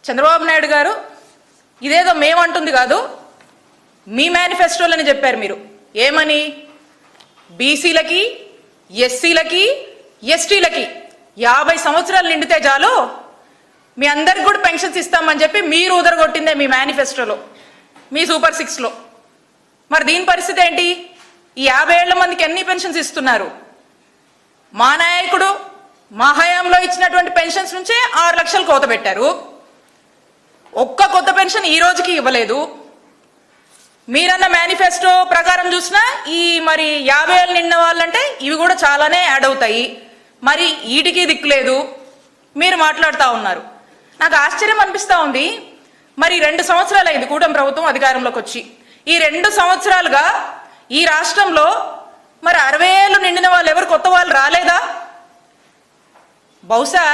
చంద్రబాబు నాయుడు గారు ఇదేదో మేమంటుంది కాదు, మీ మేనిఫెస్టోలని చెప్పారు మీరు. ఏమని? బీసీలకి, ఎస్సీలకి, ఎస్టీలకి 50 సంవత్సరాలు నిండితే చాలు మీ అందరికి కూడా పెన్షన్స్ ఇస్తామని చెప్పి మీరు ఉదరగొట్టిందే మీ మేనిఫెస్టోలో, మీ సూపర్ 6లో. మరి దీని పరిస్థితి ఏంటి? ఈ 50 ఏళ్ల మందికి ఎన్ని పెన్షన్స్ ఇస్తున్నారు? మా నాయకుడు మా హయాంలో ఇచ్చినటువంటి పెన్షన్స్ నుంచే 6 లక్షలు కోత పెట్టారు. ఒక్క కొత్త పెన్షన్ ఈ రోజుకి ఇవ్వలేదు. మీరన్న మేనిఫెస్టో ప్రకారం చూసినా ఈ మరి 50 ఏళ్ళు నిండిన వాళ్ళంటే ఇవి కూడా చాలానే యాడ్ అవుతాయి. మరి వీటికి దిక్కులేదు, మీరు మాట్లాడుతూ ఉన్నారు. నాకు ఆశ్చర్యం అనిపిస్తూ ఉంది. మరి 2 సంవత్సరాలు అయింది కూటమి ప్రభుత్వం అధికారంలోకి వచ్చి. ఈ 2 సంవత్సరాలుగా ఈ రాష్ట్రంలో మరి 60 ఏళ్ళు నిండిన వాళ్ళు ఎవరు కొత్త వాళ్ళు రాలేదా? బహుశా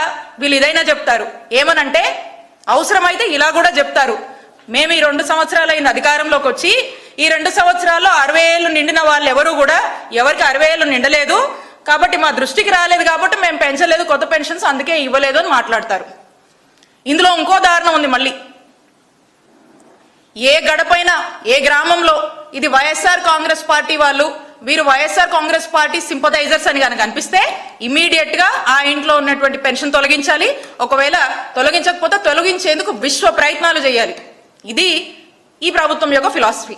వీళ్ళు ఇదైనా చెప్తారు, ఏమనంటే అవసరమైతే ఇలా కూడా చెప్తారు, మేము ఈ 2 సంవత్సరాలు అయింది అధికారంలోకి వచ్చి, ఈ 2 సంవత్సరాల్లో 60 ఏళ్ళు నిండిన వాళ్ళు ఎవరు కూడా ఎవరికి 60 ఏళ్ళు నిండలేదు కాబట్టి మా దృష్టికి రాలేదు కాబట్టి మేము పెంచలేదు కొత్త పెన్షన్స్, అందుకే ఇవ్వలేదు అని మాట్లాడతారు. ఇందులో ఇంకో దారుణం ఉంది. మళ్ళీ ఏ గడపైనా ఏ గ్రామంలో ఇది వైఎస్ఆర్ కాంగ్రెస్ పార్టీ వాళ్ళు, వీరు వైఎస్ఆర్ కాంగ్రెస్ పార్టీ సింపథైజర్స్ అని కనుక అనిపిస్తే ఇమీడియట్ గా ఆ ఇంట్లో ఉన్నటువంటి పెన్షన్ తొలగించాలి. ఒకవేళ తొలగించకపోతే తొలగించేందుకు విశ్వ ప్రయత్నాలు చేయాలి. ఇది ఈ ప్రభుత్వం యొక్క ఫిలాసఫీ.